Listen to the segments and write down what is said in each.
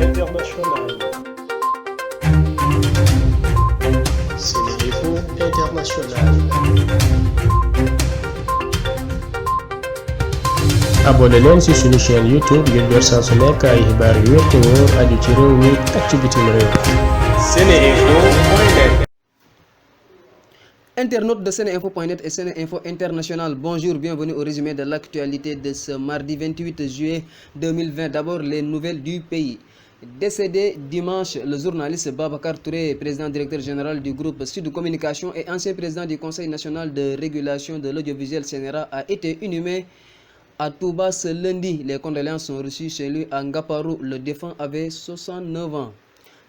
internationale. SeneInfo International. abonné leen ci suñu chaîne YouTube ngir jot saa su nekk ay xibaar yu wér te wóor aju ci réew mi ak ci bitim réew. SeneInfo.net. Internautes de SeneInfo.net et SeneInfo International, bonjour, bienvenue au résumé de l'actualité de ce mardi 28 juillet 2020. D'abord, les nouvelles du pays. Décédé dimanche, le journaliste Babacar Touré, président directeur général du groupe Sud Communication et ancien président du Conseil national de régulation de l'audiovisuel CNRA, a été inhumé à Touba ce lundi. Les condoléances sont reçues chez lui à Ngaparou. Le défunt avait 69 ans.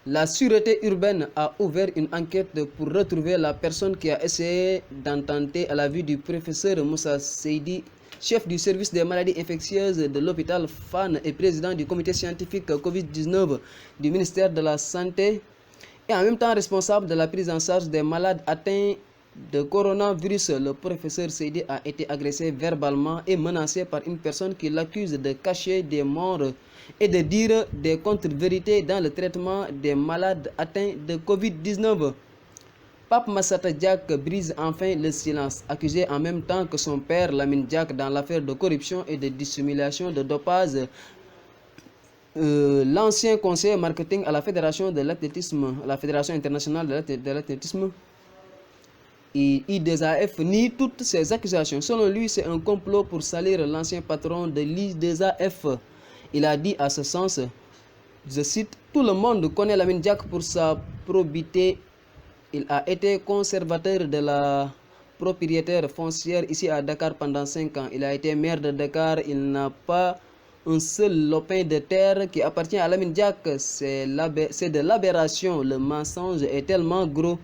La sûreté urbaine a ouvert une enquête pour retrouver la personne qui a essayé d'ententer à la vue du professeur Moussa Seydi, chef du service des maladies infectieuses de l'hôpital Fann et président du comité scientifique Covid-19 du ministère de la Santé et en même temps responsable de la prise en charge des malades atteints de coronavirus. Le professeur Seydi a été agressé verbalement et menacé par une personne qui l'accuse de cacher des morts et de dire des contre-vérités dans le traitement des malades atteints de Covid-19. Pape Massata Diack brise enfin le silence, accusé en même temps que son père Lamine Diack dans l'affaire de corruption et de dissimulation de dopage. L'ancien conseiller marketing à la Fédération de l'athlétisme, la Fédération internationale de l'athlétisme, I2AF, nie toutes ces accusations. Selon lui, c'est un complot pour salir l'ancien patron de l'I2AF. Il a dit à ce sens, je cite, « Tout le monde connaît Lamine Diack pour sa probité. Il a été conservateur de la propriétaire foncière ici à Dakar pendant 5 ans. Il a été maire de Dakar. Il n'a pas un seul lopin de terre qui appartient à Lamine Diack. C'est de l'aberration. Le mensonge est tellement gros.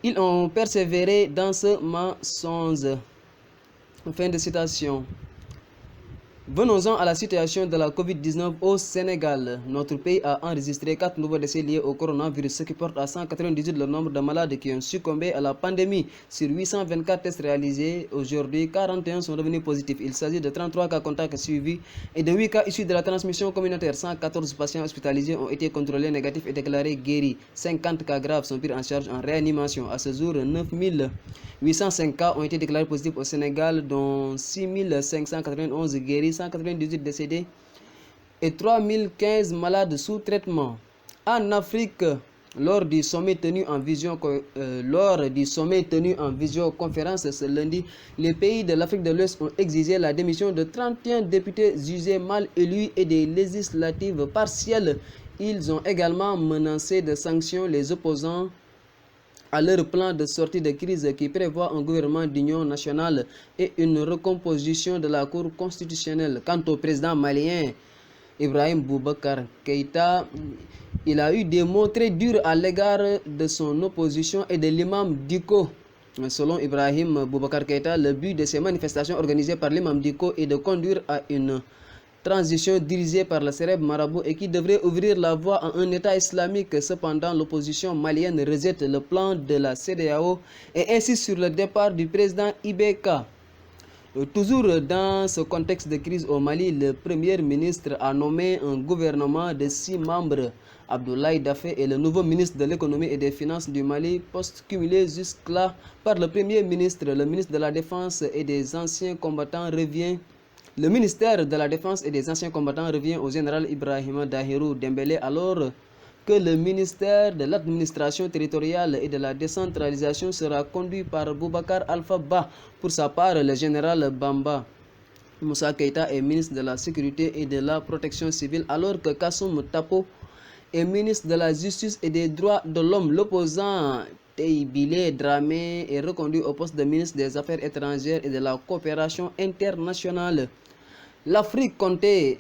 Ils ont persévéré dans ce mensonge. » Fin de citation. Venons-en à la situation de la Covid-19 au Sénégal. Notre pays a enregistré 4 nouveaux décès liés au coronavirus, ce qui porte à 198 le nombre de malades qui ont succombé à la pandémie. Sur 824 tests réalisés aujourd'hui, 41 sont devenus positifs. Il s'agit de 33 cas contacts suivis et de 8 cas issus de la transmission communautaire. 114 patients hospitalisés ont été contrôlés négatifs et déclarés guéris. 50 cas graves sont pris en charge en réanimation. À ce jour, 9805 cas ont été déclarés positifs au Sénégal, dont 6591 guéris, 198 décédés et 3015 malades sous traitement. En Afrique, lors du sommet tenu en visioconférence ce lundi, les pays de l'Afrique de l'Ouest ont exigé la démission de 31 députés jugés mal élus et des législatives partielles. Ils ont également menacé de sanctions les opposants à leur plan de sortie de crise qui prévoit un gouvernement d'union nationale et une recomposition de la Cour constitutionnelle. Quant au président malien Ibrahim Boubacar Keïta, il a eu des mots très durs à l'égard de son opposition et de l'imam Dicko. Selon Ibrahim Boubacar Keïta, le but de ces manifestations organisées par l'imam Dicko est de conduire à une transition dirigée par le célèbre marabout et qui devrait ouvrir la voie à un État islamique. Cependant, l'opposition malienne rejette le plan de la CEDEAO et insiste sur le départ du président IBK. Toujours dans ce contexte de crise au Mali, le Premier ministre a nommé un gouvernement de 6 membres. Abdoulaye Daffé est le nouveau ministre de l'économie et des finances du Mali, poste cumulé jusque-là par le Premier ministre. Le ministre de la Défense et des anciens combattants revient. Le ministère de la Défense et des anciens combattants revient au général Ibrahima Dahirou Dembélé, alors que le ministère de l'administration territoriale et de la décentralisation sera conduit par Boubacar Alpha Ba. Pour sa part, le général Bamba Moussa Keïta est ministre de la Sécurité et de la Protection civile, alors que Kassoum Tapo est ministre de la Justice et des Droits de l'Homme. L'opposant Teibile Dramé est reconduit au poste de ministre des Affaires étrangères et de la coopération internationale. L'Afrique comptait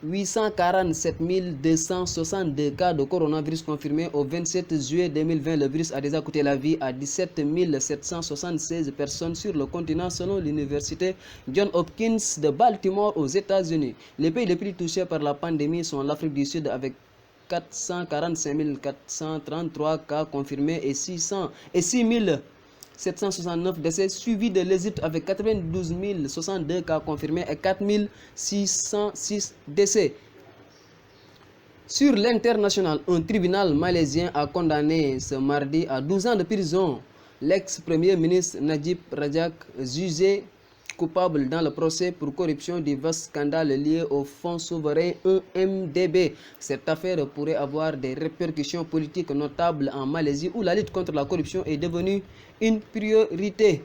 847 262 cas de coronavirus confirmés au 27 juillet 2020. Le virus a déjà coûté la vie à 17 776 personnes sur le continent selon l'université Johns Hopkins de Baltimore aux États-Unis. Les pays les plus touchés par la pandémie sont l'Afrique du Sud avec 445 433 cas confirmés et 6 769 décès, suivi de l'Égypte avec 92 062 cas confirmés et 4 606 décès. Sur l'international, un tribunal malaisien a condamné ce mardi à 12 ans de prison l'ex-premier ministre Najib Razak, jugé coupable dans le procès pour corruption du vaste scandale lié au fonds souverain EMDB. Cette affaire pourrait avoir des répercussions politiques notables en Malaisie où la lutte contre la corruption est devenue une priorité.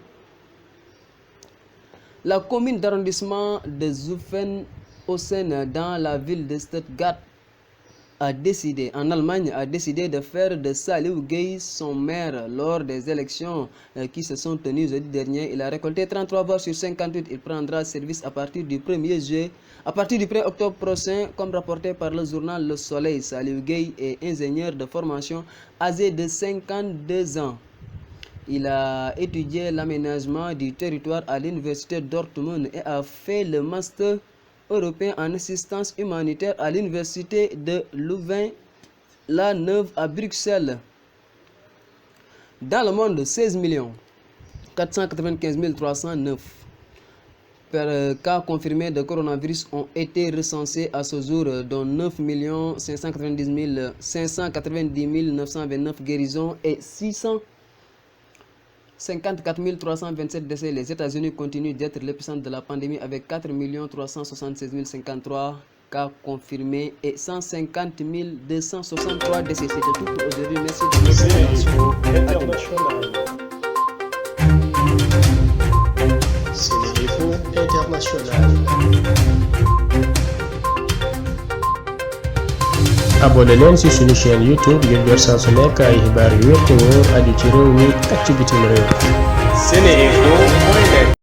La commune d'arrondissement de Zuffenhausen dans la ville de Stuttgart en Allemagne a décidé de faire de Saliou Gueye son maire lors des élections qui se sont tenues jeudi dernier. Il a récolté 33 voix sur 58. Il prendra service à partir du 1er octobre prochain, comme rapporté par le journal Le Soleil. Saliou Gueye est ingénieur de formation âgé de 52 ans. Il a étudié l'aménagement du territoire à l'université Dortmund et a fait le master européen en assistance humanitaire à l'université de Louvain-la-Neuve à Bruxelles. Dans le monde, 16 495 309 cas confirmés de coronavirus ont été recensés à ce jour, dont 9 590 929 guérisons et 654 327 décès. Les États-Unis continuent d'être l'épicentre de la pandémie avec 4 376 053 cas confirmés et 150 263 décès. C'était tout pour aujourd'hui. Merci de votre attention. Sénéinfo International. abonné leen ci suñu chaîne YouTube ngir jot saa su nekk ay xibaar yu wér te wóor aju ci réew mi ak ci bitim réew. Sénéinfo